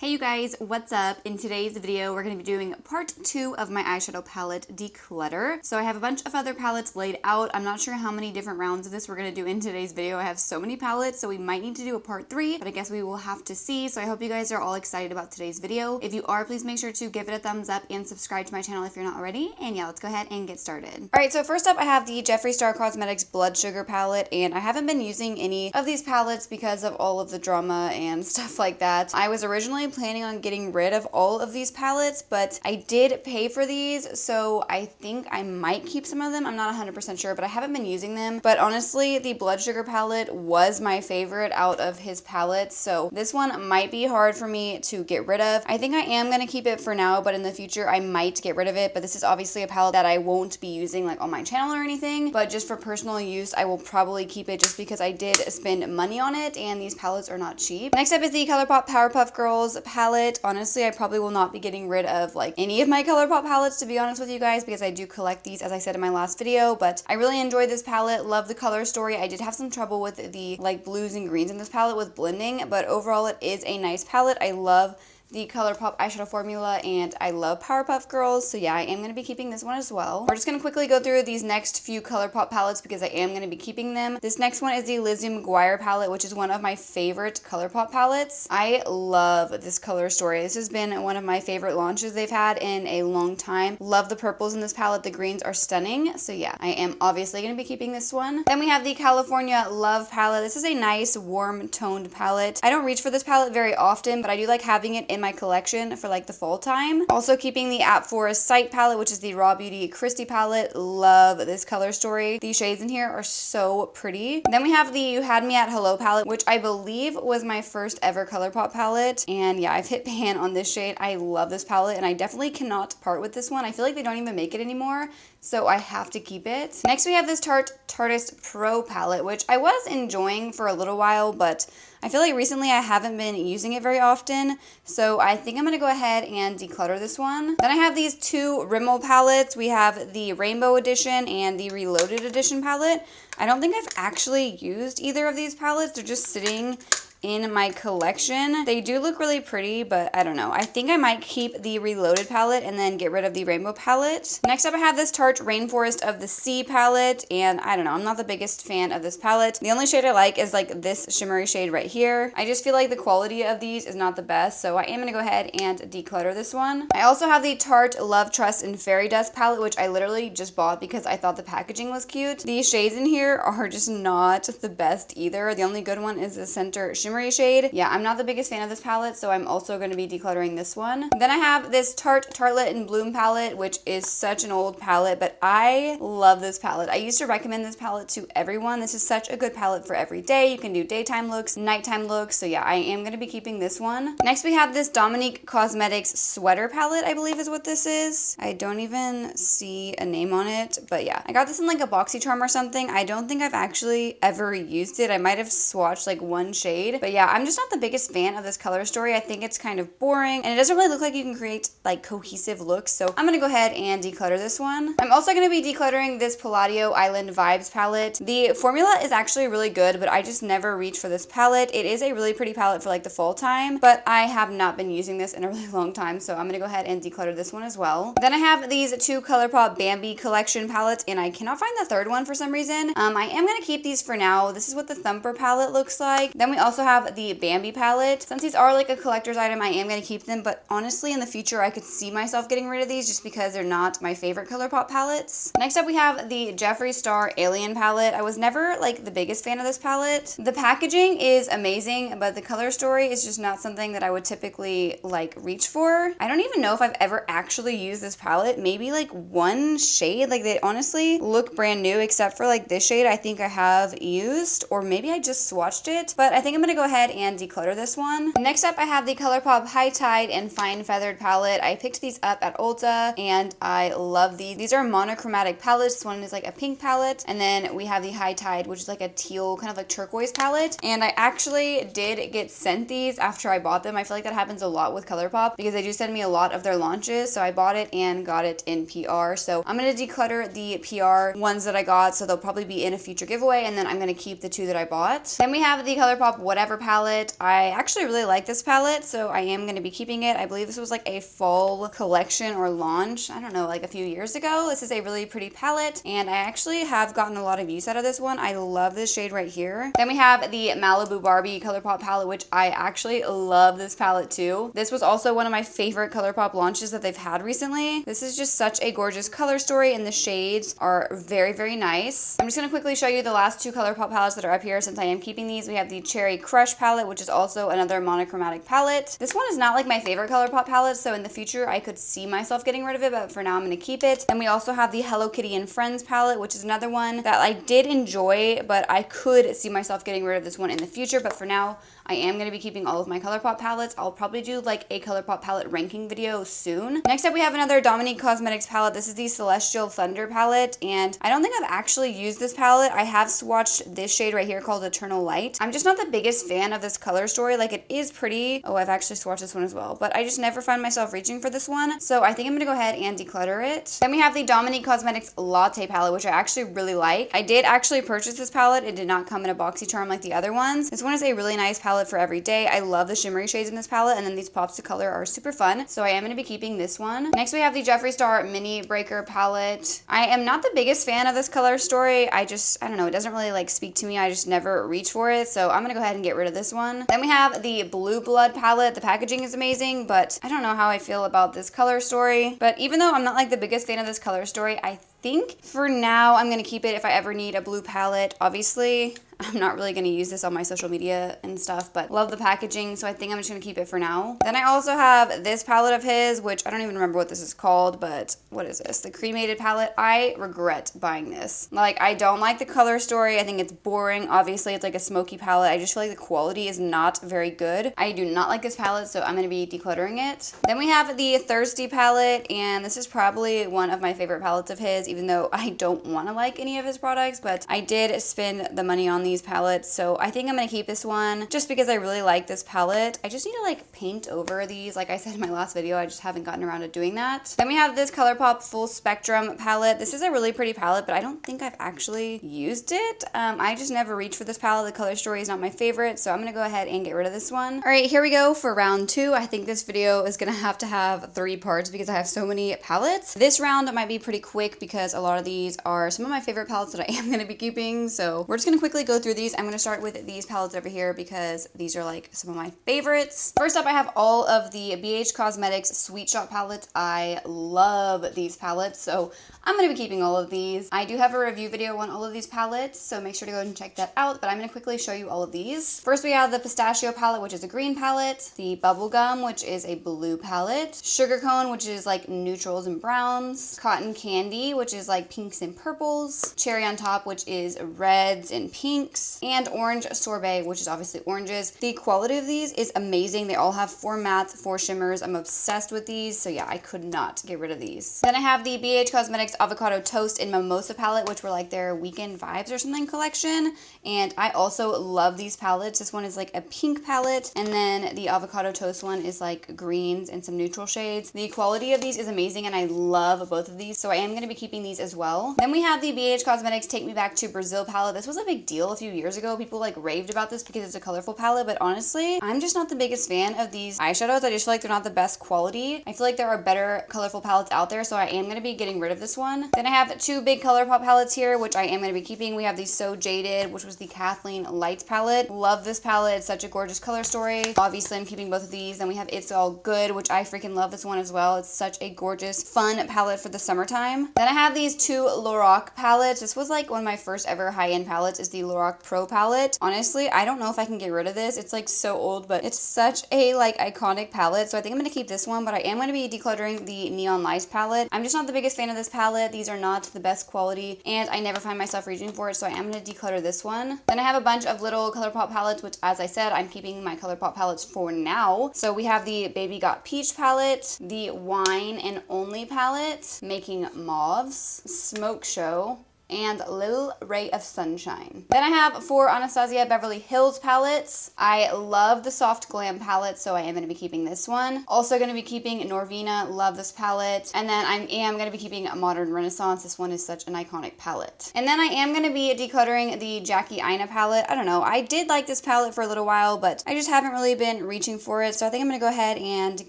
Hey you guys, what's up? In today's video, we're going to be doing part 2 of my eyeshadow palette declutter. So I have a bunch of other palettes laid out. I'm not sure how many different rounds of this we're going to do in today's video. I have so many palettes, so we might need to do a part 3, but I guess we will have to see. So I hope you guys are all excited about today's video. If you are, please make sure to give it a thumbs up and subscribe to my channel if you're not already. And yeah, let's go ahead and get started. Alright, so first up I have the Jeffree Star Cosmetics Blood Sugar palette, and I haven't been using any of these palettes because of all of the drama and stuff like that. I was originally planning on getting rid of all of these palettes, but I did pay for these, so I think I might keep some of them. I'm not 100% sure, but I haven't been using them. But honestly, the Blood Sugar palette was my favorite out of his palettes, so this one might be hard for me to get rid of. I think I am going to keep it for now, but in the future I might get rid of it. But this is obviously a palette that I won't be using like on my channel or anything, but just for personal use I will probably keep it just because I did spend money on it and these palettes are not cheap. Next up is the ColourPop Powerpuff Girls palette. Honestly, I probably will not be getting rid of like any of my ColourPop palettes, to be honest with you guys, because I do collect these, as I said in my last video. But I really enjoyed this palette, love the color story. I did have some trouble with the like blues and greens in this palette with blending, but overall it is a nice palette. I love the ColourPop eyeshadow formula and I love Powerpuff Girls, so yeah, I am going to be keeping this one as well. We're just going to quickly go through these next few ColourPop palettes because I am going to be keeping them. This next one is the Lizzie McGuire palette, which is one of my favorite ColourPop palettes. I love this color story. This has been one of my favorite launches they've had in a long time. Love the purples in this palette. The greens are stunning, so yeah, I am obviously going to be keeping this one. Then we have the California Love palette. This is a nice warm toned palette. I don't reach for this palette very often, but I do like having it in my collection for like the fall time. Also keeping the App Forest Sight palette, which is the Raw Beauty Christie palette. Love this color story. These shades in here are so pretty. Then we have the You Had Me at Hello palette, which I believe was my first ever ColourPop palette. And yeah, I've hit pan on this shade. I love this palette and I definitely cannot part with this one. I feel like they don't even make it anymore, so I have to keep it. Next we have this Tarte Tartist Pro palette, which I was enjoying for a little while, but I feel like recently I haven't been using it very often, so I think I'm going to go ahead and declutter this one. Then I have these two Rimmel palettes. We have the Rainbow Edition and the Reloaded Edition palette. I don't think I've actually used either of these palettes. They're just sitting in my collection. They do look really pretty, but I don't know. I think I might keep the Reloaded palette and then get rid of the Rainbow palette. Next up I have this Tarte Rainforest of the Sea palette, and I don't know, I'm not the biggest fan of this palette. The only shade I like is like this shimmery shade right here. I just feel like the quality of these is not the best, so I am gonna go ahead and declutter this one. I also have the Tarte Love, Trust, and Fairy Dust palette, which I literally just bought because I thought the packaging was cute. These shades in here are just not the best either. The only good one is the center shimmery shade. Yeah, I'm not the biggest fan of this palette, so I'm also going to be decluttering this one. Then I have this Tarte Tartlet and Bloom palette, which is such an old palette, but I love this palette. I used to recommend this palette to everyone. This is such a good palette for every day. You can do daytime looks, nighttime looks, so yeah, I am going to be keeping this one. Next we have this Dominique Cosmetics Sweater palette, I believe is what this is. I don't even see a name on it, but yeah. I got this in like a BoxyCharm or something. I don't think I've actually ever used it. I might have swatched like one shade, but yeah, I'm just not the biggest fan of this color story. I think it's kind of boring and it doesn't really look like you can create like cohesive looks, so I'm gonna go ahead and declutter this one. I'm also gonna be decluttering this Palladio Island Vibes palette. The formula is actually really good, but I just never reach for this palette. It is a really pretty palette for like the fall time, but I have not been using this in a really long time, so I'm gonna go ahead and declutter this one as well. Then I have these two ColourPop Bambi collection palettes, and I cannot find the third one for some reason. I am gonna keep these for now. This is what the Thumper palette looks like. Then we also have the Bambi palette. Since these are like a collector's item, I am going to keep them, but honestly in the future I could see myself getting rid of these just because they're not my favorite ColourPop palettes. Next up we have the Jeffree Star Alien palette. I was never like the biggest fan of this palette. The packaging is amazing, but the color story is just not something that I would typically like reach for. I don't even know if I've ever actually used this palette. Maybe like one shade. Like they honestly look brand new except for like this shade I think I have used, or maybe I just swatched it, but I think I'm going to go ahead and declutter this one. Next up I have the ColourPop High Tide and Fine Feathered palette. I picked these up at Ulta and I love these. These are monochromatic palettes. This one is like a pink palette, and then we have the High Tide, which is like a teal kind of like turquoise palette, and I actually did get sent these after I bought them. I feel like that happens a lot with ColourPop because they do send me a lot of their launches, so I bought it and got it in PR. So I'm going to declutter the PR ones that I got, so they'll probably be in a future giveaway, and then I'm going to keep the two that I bought. Then we have the ColourPop Whatever Ever palette. I actually really like this palette, so I am going to be keeping it. I believe this was like a fall collection or launch, I don't know, like a few years ago. This is a really pretty palette, and I actually have gotten a lot of use out of this one. I love this shade right here. Then we have the Malibu Barbie ColourPop palette, which I actually love this palette too. This was also one of my favorite ColourPop launches that they've had recently. This is just such a gorgeous color story, and the shades are very, very nice. I'm just going to quickly show you the last two ColourPop palettes that are up here since I am keeping these. We have the Cherry Crush palette, which is also another monochromatic palette. This one is not like my favorite ColourPop palette, so in the future I could see myself getting rid of it, but for now I'm going to keep it. Then we also have the Hello Kitty and Friends palette, which is another one that I did enjoy, but I could see myself getting rid of this one in the future, but for now I am going to be keeping all of my ColourPop palettes. I'll probably do like a ColourPop palette ranking video soon. Next up we have another Dominique Cosmetics palette. This is the Celestial Thunder palette, and I don't think I've actually used this palette. I have swatched this shade right here called Eternal Light. I'm just not the biggest fan of this color story. Like, it is pretty. Oh, I've actually swatched this one as well, but I just never find myself reaching for this one, so I think I'm gonna go ahead and declutter it. Then we have the Dominique Cosmetics Latte palette, which I actually really like. I did actually purchase this palette. It did not come in a boxy charm like the other ones. This one is a really nice palette for every day. I love the shimmery shades in this palette, and then these pops to color are super fun, so I am gonna be keeping this one. Next we have the Jeffree Star Mini Breaker palette. I am not the biggest fan of this color story. I don't know, it doesn't really like speak to me. I just never reach for it, so I'm gonna go ahead and get rid of this one. Then we have the Blue Blood palette. The packaging is amazing, but I don't know how I feel about this color story. But even though I'm not like the biggest fan of this color story, I think for now I'm gonna keep it if I ever need a blue palette. Obviously, I'm not really going to use this on my social media and stuff, but love the packaging, so I think I'm just going to keep it for now. Then I also have this palette of his, which I don't even remember what this is called, but what is this? The Cremated palette. I regret buying this. Like, I don't like the color story. I think it's boring. Obviously, it's like a smoky palette. I just feel like the quality is not very good. I do not like this palette, so I'm going to be decluttering it. Then we have the Thirsty palette, and this is probably one of my favorite palettes of his, even though I don't want to like any of his products, but I did spend the money on these palettes, so I think I'm gonna keep this one just because I really like this palette. I just need to like paint over these. Like I said in my last video, I just haven't gotten around to doing that. Then we have this ColourPop Full Spectrum palette. This is a really pretty palette, but I don't think I've actually used it. I just never reach for this palette. The color story is not my favorite, so I'm gonna go ahead and get rid of this one. All right, here we go for round two. I think this video is gonna have to have 3 parts because I have so many palettes. This round might be pretty quick because a lot of these are some of my favorite palettes that I am gonna be keeping, so we're just gonna quickly go through these. I'm going to start with these palettes over here because these are like some of my favorites. First up, I have all of the BH Cosmetics Sweet Shot palettes. I love these palettes, so I'm going to be keeping all of these. I do have a review video on all of these palettes, so make sure to go and check that out, but I'm going to quickly show you all of these. First, we have the Pistachio palette, which is a green palette, the Bubblegum, which is a blue palette, Sugar Cone, which is like neutrals and browns, Cotton Candy, which is like pinks and purples, Cherry on Top, which is reds and pinks, and Orange Sorbet, which is obviously oranges. The quality of these is amazing. They all have 4 mattes, 4 shimmers. I'm obsessed with these, so yeah, I could not get rid of these. Then I have the BH Cosmetics Avocado Toast and Mimosa palette, which were like their Weekend Vibes or something collection, and I also love these palettes. This one is like a pink palette, and then the Avocado Toast one is like greens and some neutral shades. The quality of these is amazing, and I love both of these, so I am going to be keeping these as well. Then we have the BH Cosmetics Take Me Back to Brazil palette. This was a big deal a few years ago. People like raved about this because it's a colorful palette, but honestly, I'm just not the biggest fan of these eyeshadows. I just feel like they're not the best quality. I feel like there are better colorful palettes out there, so I am going to be getting rid of this one. Then I have 2 big ColourPop palettes here, which I am going to be keeping. We have the So Jaded, which was the Kathleen Lights palette. Love this palette. It's such a gorgeous color story. Obviously, I'm keeping both of these. Then we have It's All Good, which I freaking love this one as well. It's such a gorgeous, fun palette for the summertime. Then I have these 2 Lorac palettes. This was like one of my first ever high-end palettes, is the Lorac Pro palette. Honestly, I don't know if I can get rid of this. It's like so old, but it's such a like iconic palette, so I think I'm going to keep this one, but I am going to be decluttering the Neon Lights palette. I'm just not the biggest fan of this palette. These are not the best quality, and I never find myself reaching for it, so I am going to declutter this one. Then I have a bunch of little ColourPop palettes, which, as I said, I'm keeping my ColourPop palettes for now. So we have the Baby Got Peach palette, the Wine and Only palette, Making Mauves, Smoke Show, and Little Ray of Sunshine. Then I have 4 Anastasia Beverly Hills palettes. I love the Soft Glam palette, so I am going to be keeping this one. Also going to be keeping Norvina, love this palette. And then I am going to be keeping Modern Renaissance. This one is such an iconic palette. And then I am going to be decluttering the Jackie Aina palette. I don't know, I did like this palette for a little while, but I just haven't really been reaching for it, so I think I'm going to go ahead and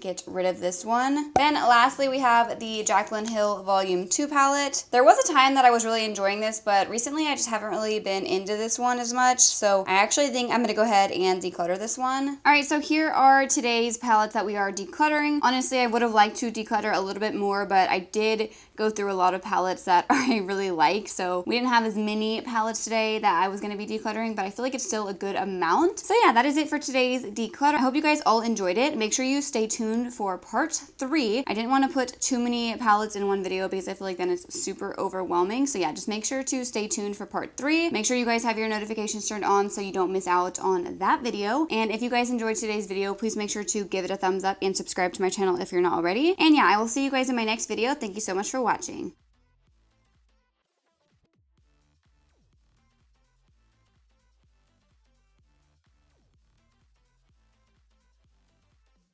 get rid of this one. Then lastly, we have the Jaclyn Hill Volume 2 palette. There was a time that I was really enjoying this, but recently I just haven't really been into this one as much, so I actually think I'm going to go ahead and declutter this one. Alright, so here are today's palettes that we are decluttering. Honestly, I would have liked to declutter a little bit more, but I did go through a lot of palettes that I really like, so we didn't have as many palettes today that I was going to be decluttering, but I feel like it's still a good amount. So yeah, that is it for today's declutter. I hope you guys all enjoyed it. Make sure you stay tuned for part 3. I didn't want to put too many palettes in one video because I feel like then it's super overwhelming. So yeah, just make sure to stay tuned for part 3. Make sure you guys have your notifications turned on so you don't miss out on that video. And if you guys enjoyed today's video, please make sure to give it a thumbs up and subscribe to my channel if you're not already. And yeah, I will see you guys in my next video. Thank you so much for watching.